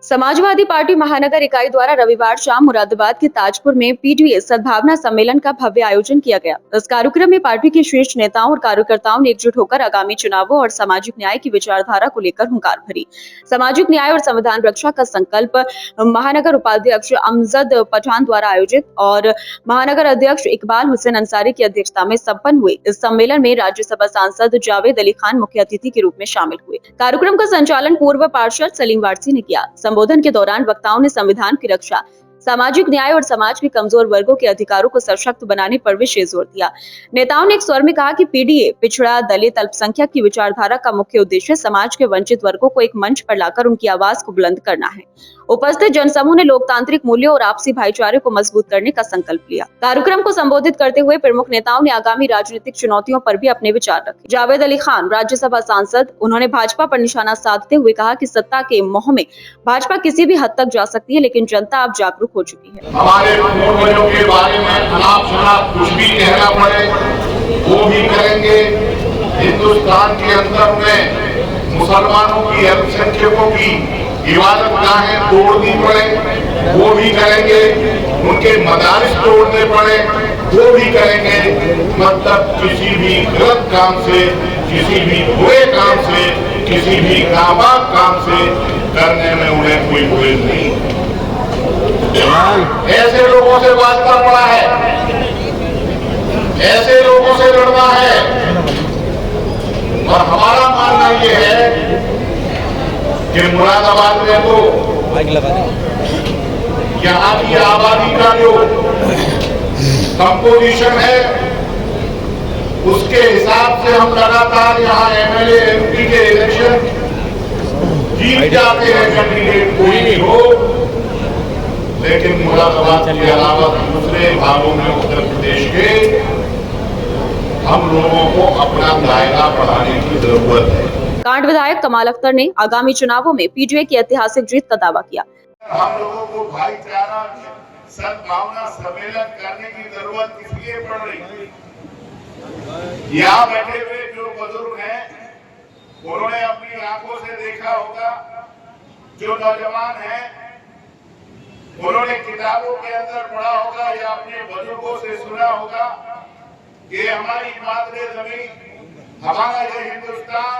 Samajwadi party महानगर इकाई द्वारा रविवार शाम मुरादाबाद के ताजपुर में पीडीए सद्भावना सम्मेलन का भव्य आयोजन किया गया। इस कार्यक्रम में पार्टी के शीर्ष नेताओं और कार्यकर्ताओं ने एकजुट होकर आगामी चुनावों और सामाजिक न्याय की विचारधारा को लेकर हुंकार भरी। सामाजिक न्याय और संविधान रक्षा का संकल्प महानगर उपाध्यक्ष अमजद पठान द्वारा आयोजित और महानगर अध्यक्ष इकबाल हुसैन अंसारी की अध्यक्षता में संपन्न हुए इस सम्मेलन में राज्यसभा सांसद जावेद अली खान मुख्य अतिथि के रूप में शामिल हुए। कार्यक्रम का संचालन पूर्व पार्षद सलीम वारसी ने किया। संबोधन के दौरान वक्ताओं ने संविधान की रक्षा, सामाजिक न्याय और समाज के कमजोर वर्गों के अधिकारों को सशक्त बनाने पर विशेष जोर दिया। नेताओं ने एक स्वर में कहा कि पीडीए पिछड़ा, दलित, अल्पसंख्यक की विचारधारा का मुख्य उद्देश्य समाज के वंचित वर्गों को एक मंच पर लाकर उनकी आवाज को बुलंद करना है। उपस्थित जनसमूह ने लोकतांत्रिक मूल्यों और आपसी भाईचारे को मजबूत करने का संकल्प लिया। कार्यक्रम को संबोधित करते हुए प्रमुख नेताओं ने आगामी राजनीतिक चुनौतियों पर भी अपने विचार रखे। जावेद अली खान, राज्यसभा सांसद, उन्होंने भाजपा पर निशाना साधते हुए कहा कि सत्ता के मोह में भाजपा किसी भी हद तक जा सकती है, लेकिन जनता अब जागरूक हो चुकी है। हमारे पूर्वजों के बारे में अनाप कुछ भी कहना पड़े वो भी करेंगे। हिंदुस्तान के अंदर में मुसलमानों की, अल्पसंख्यकों की इबादतगाहें तोड़नी पड़े वो भी करेंगे, उनके मदारिस तोड़ने पड़े वो भी करेंगे। मतलब किसी भी गलत काम से, किसी भी बुरे काम से, किसी भी नापाक काम से करने में उन्हें कोई गुरेज नहीं। ऐसे लोगों से बात करना पड़ा है, ऐसे लोगों से लड़ना है। और हमारा मानना यह है कि मुरादाबाद में तो यहाँ की आबादी का जो कंपोजिशन है उसके हिसाब से हम लगातार यहाँ एमएलए एमपी के इलेक्शन जीत जाते हैं, कैंडिडेट कोई भी हो। लेकिन मुरादाबाद के अलावा दूसरे भागों में उत्तर प्रदेश के हम लोगों को अपना दायरा बढ़ाने की जरूरत है। कांड विधायक कमाल अख्तर ने आगामी चुनावों में पीडीए की ऐतिहासिक जीत का दावा किया। हम लोगों को भाईचारा सद्भावना सम्मेलन करने की जरूरत इसलिए पड़ रही है। यहाँ बैठे हुए जो बुजुर्ग हैं उन्होंने अपनी आंखों से देखा होगा, जो नौजवान हैं उन्होंने किताबों के अंदर पढ़ा होगा या अपने बुजुर्गों से सुना होगा कि हमारी मातृ जमीन, हमारा ये हिंदुस्तान,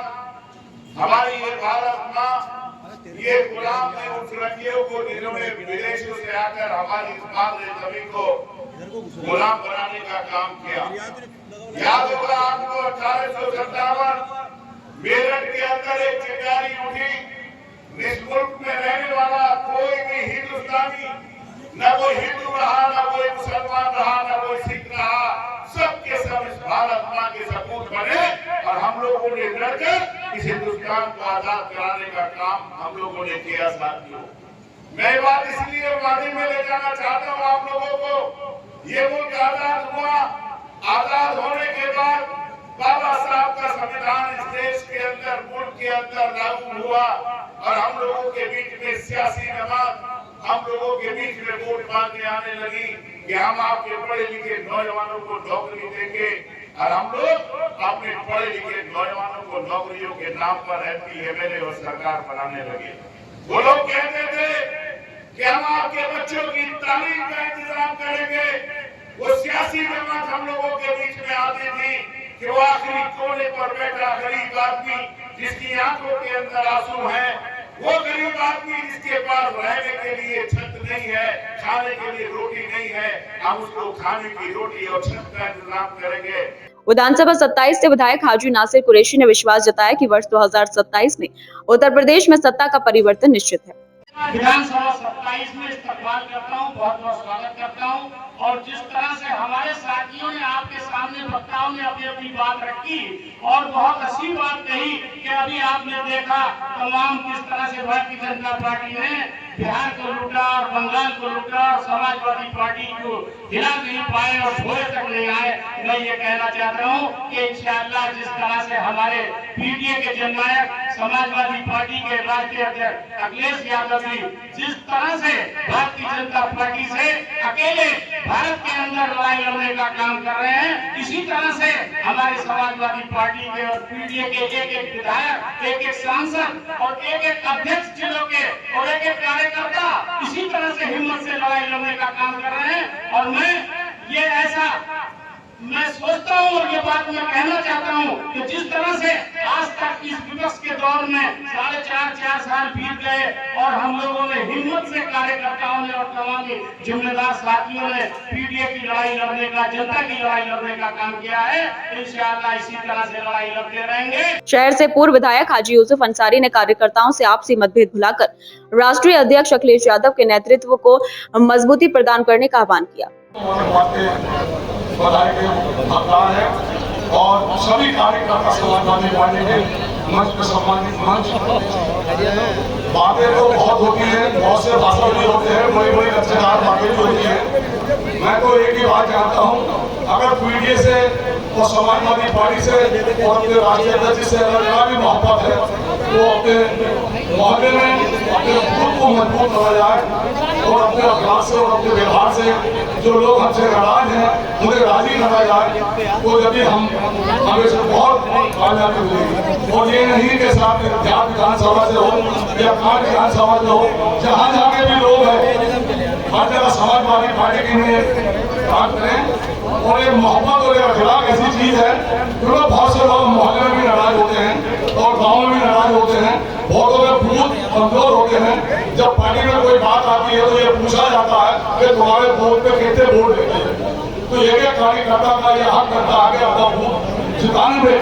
हमारी ये भारत माँ, ये गुलाम ने उन फिरंगियों को जिन्होंने विदेशों से आकर हमारी इस मातृ जमीन को गुलाम बनाने का काम किया। याद होगा आपको 1857 मेरठ के अंदर एक चिंगारी उठी। इस मुल्क में रहने वाला कोई भी हिंदुस्तानी, न कोई हिंदू रहा, न कोई मुसलमान रहा, न कोई सिख रहा, सबके सब इस भारत माँ के सपूत बने और हम लोगों ने लड़कर इस हिंदुस्तान को आजाद कराने का काम हम लोगों ने किया। साथियों, मैं बात इसलिए वादी में ले जाना चाहता हूँ आप लोगों को। ये मुल्क आजाद हुआ, आजाद होने के बाद बाबा साहब का संविधान इस देश के अंदर, मुल्क के अंदर लागू हुआ और हम लोगों के बीच में सियासी जमात, हम लोगों के बीच में वोट मांगने आने लगी कि हम आपके पढ़े लिखे नौजवानों को नौकरी देंगे। और हम लोग अपने पढ़े लिखे नौजवानों को नौकरियों के नाम पर एमपी, एमएलए और सरकार बनाने लगे। वो लोग कहते थे कि हम आपके बच्चों की तालीम का इंतजाम करेंगे। वो सियासी जमात हम लोगों के बीच में आती थी कि वो आखिरी कोने पर बैठा गरीब आदमी जिसकी आंखों के अंदर आंसू है, वो गरीब आदमी जिसके पास रहने के लिए छत नहीं है, खाने के लिए रोटी नहीं है, हम उसको खाने की रोटी और छत का इंतजाम करेंगे। विधानसभा 27 से विधायक हाजी नासिर कुरैशी ने विश्वास जताया कि वर्ष 2027 में उत्तर प्रदेश में सत्ता का परिवर्तन निश्चित है। विधानसभा 27 में इस्तकबाल करता हूँ, बहुत बहुत स्वागत करता हूँ। और जिस तरह से हमारे साथियों ने आपके सामने, वक्ताओं ने अपनी अपनी बात रखी और बहुत अच्छी बात कही कि अभी आपने देखा तमाम किस तरह से भारतीय जनता पार्टी ने बिहार को लूटा और बंगाल को लूटा और समाजवादी पार्टी को हिला नहीं पाए और भोरे तक नहीं आए। मैं ये कहना चाहता हूँ कि इंशाअल्लाह जिस तरह से हमारे पीडीए के जननायक समाजवादी पार्टी के राष्ट्रीय अध्यक्ष अखिलेश यादव जी जिस तरह से भारतीय जनता पार्टी से अकेले भारत के अंदर लड़ाई लड़ने का काम कर रहे हैं, इसी तरह से हमारे समाजवादी पार्टी के और पीडीए के एक विधायक, एक सांसद और एक अध्यक्ष जिलों के और एक कार्यकर्ता इसी तरह से हिम्मत से लड़ाई लड़ने का काम कर रहे हैं। और मैं सोचता हूँ और ये बात मैं कहना चाहता हूँ कि जिस तरह से आज तक इस विपक्ष के दौर में 4.5 साल बीत गए और हम लोगों ने हिम्मत से कार्यकर्ताओं ने और तमाम जिम्मेदार साथियों ने पीडीए की लड़ाई लड़ने का, जनता की लड़ाई लड़ने का काम किया है। इंशाअल्लाह इसी तरह से लड़ाई लड़ते रहेंगे। शहर से पूर्व विधायक हाजी यूसुफ अंसारी ने कार्यकर्ताओं से आपसी मतभेद भुलाकर राष्ट्रीय अध्यक्ष अखिलेश यादव के नेतृत्व को मजबूती प्रदान करने का आह्वान किया। है और सभी कार्यकर्ता समाजवादी पार्टी के मंच पे सम्मानित मंच बातें तो बहुत होती है, बहुत से भाषण भी होते हैं, बड़ी बड़ी लचकदार बातें भी होती है। मैं तो एक ही बात जानता हूँ, अगर पीडीए से और समाजवादी पार्टी से और अपने राष्ट्रीय अध्यक्ष से अगर भी मोहब्बत है तो अपने मोहल्ले में अपने खुद को मजबूत करा जाए और अपने अखलाक से और अपने व्यवहार से जो लोग हमसे नाराज हैं उन्हें राजी करा जाए तो जब हम हमें से बहुत कामयाबी मिलेगी। और ये नहीं कि साथ देहात विधानसभा से हो या कांड विधानसभा से हो, जहाँ जहाँ के भी लोग हैं हर जगह समाजवादी पार्टी के लिए काम करें। और एक मोहब्बत और एक अखलाक ऐसी चीज है, क्योंकि बहुत से लोग मोहल्ले में भी नाराज होते हैं और गाँव में भी नाराज होते हैं, बहुतों में बूथ कमजोर होते हैं। जब पार्टी में कोई बात आती है तो ये पूछा जाता है कि तुम्हारे बूथ पे कितने वोट देते हैं। तो एक कार्यकर्ता का यह हक करता है कि अपना बूथ जिताने में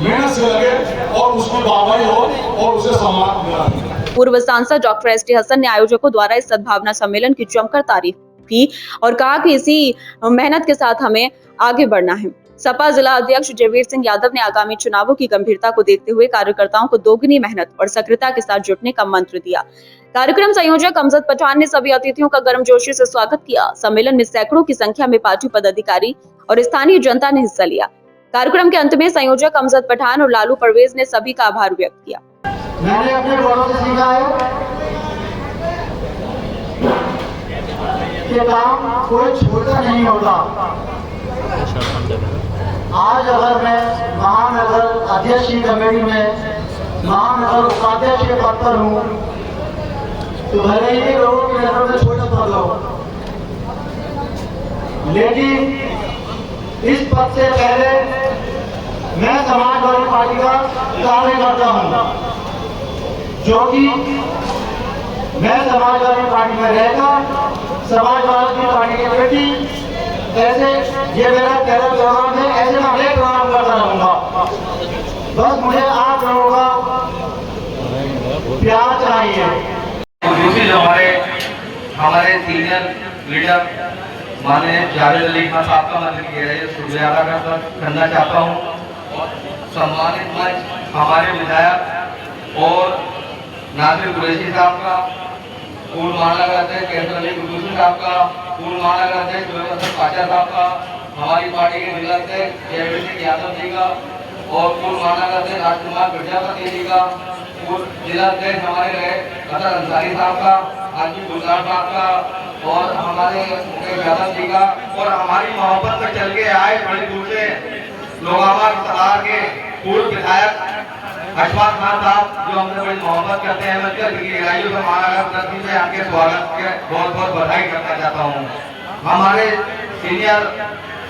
मेहनत से लगे और उसकी वाहवाही हो और उसे सम्मान मिला। पूर्व सांसद डॉक्टर एस.टी. हसन ने आयोजकों द्वारा इस सद्भावना सम्मेलन की जमकर तारीफ की और कहा कि इसी मेहनत के साथ हमें आगे बढ़ना है। सपा जिला अध्यक्ष जयवीर सिंह यादव ने आगामी चुनावों की गंभीरता को देखते हुए कार्यकर्ताओं को दोगुनी मेहनत और सक्रियता के साथ जुटने का मंत्र दिया। कार्यक्रम संयोजक अमजद पठान ने सभी अतिथियों का गर्मजोशी से स्वागत किया। सम्मेलन में सैकड़ों की संख्या में पार्टी पदाधिकारी और स्थानीय जनता ने हिस्सा लिया। कार्यक्रम के अंत में संयोजक अमजद पठान और लालू परवेज ने सभी का आभार व्यक्त किया। मैंने अपने बड़ों से सीखा है कि काम कोई छोटा नहीं होता। आज अगर मैं महानगर अध्यक्ष की कमेटी में महानगर उपाध्यक्ष के पद पर हूँ तो भले ही लोगों की नजर में छोटा पद हो, लेकिन इस पद से पहले मैं समाजवादी पार्टी का कार्यकर्ता हूँ, जो कि मैं समाजवादी पार्टी में रहकर समाजवादी पार्टी के प्रति ऐसे ये मेरा पहला प्रोग्राम है, ऐसे मैं अनेक प्रोग्राम करता रहूंगा। बस मुझे आप लोगों का प्यार चाहिए। दूसरी जो हमारे सीनियर लीडर माननीय जावेद अली खान साहब का मैं जिक्र है, शुक्रिया अदा करना चाहता हूँ। और सम्मानित मंच हमारे विधायक और नासिर कुरैशी साहब का, पूर्व महानगर अध्यक्ष कैसर अली कुरैशी साहब का, पूर्व महानगर अध्यक्ष पाचा साहब का, हमारी पार्टी के जिला अध्यक्ष जयवीर सिंह यादव जी का और पूर्व महानगर अध्यक्ष राजकुमार प्रजापति जी का, पूर्व जिला अध्यक्ष हमारे रहे अतर अंसारी साहब का, हाजी गुलजार साहब का और हमारे मुकेश यादव जी का, और हमारी मोहब्बत में चल के आए बड़ी दूर से लोगामा सलार के पूर्व विधायक अशफाक खान साहब, जो हमसे बड़ी मोहब्बत करते हैं। मैं गहराइयों से महानगर में आपके स्वागत के बहुत बहुत बधाई करना चाहता हूँ। हमारे सीनियर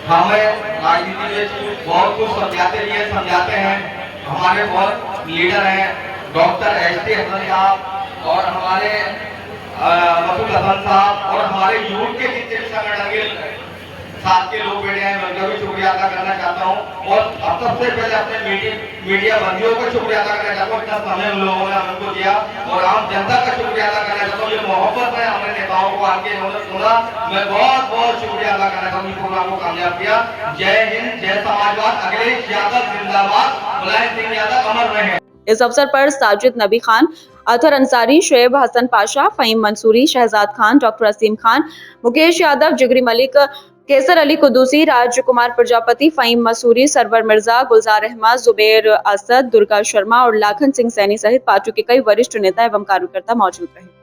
हमें राजनीति में बहुत कुछ समझाते हैं। हमारे बहुत लीडर हैं डॉक्टर एस.टी. हसन साहब और हमारे मसूद हसन साहब और हमारे यूथ के जितने भी संगठन के साथ के लोग बैठे हैं, मैं उनका भी शुक्रिया अदा करना चाहता हूँ। और अब सबसे पहले अपने मीडिया बंदियों का शुक्रिया अदा करना चाहता हूँ, इतना समय उन लोगों ने हमको दिया, और आम जनता का शुक्रिया अदा करना चाहता हूँ। ये मोहब्बत है हमारे नेताओं को आगे उन्होंने सुना, मैं बहुत बहुत शुक्रिया अदा करना चाहता हूँ। इस प्रोग्राम को कामयाब किया। जय हिंद, जय समाजवाद, अखिलेश यादव जिंदाबाद, मुलायम सिंह यादव अमर रहे। इस अवसर पर साजिद नबी खान, अतहर अंसारी, शुएब हसन पाशा, फ़हीम मंसूरी, शहजाद खान, डॉक्टर असीम खान, मुकेश यादव, जिगरी मलिक, केसर अली कुदूसी, राजकुमार प्रजापति, फ़हीम मसूरी, सरवर मिर्जा, गुलजार अहमद, जुबेर असद, दुर्गा शर्मा और लाखन सिंह सैनी सहित पार्टी के कई वरिष्ठ नेता एवं कार्यकर्ता मौजूद रहे।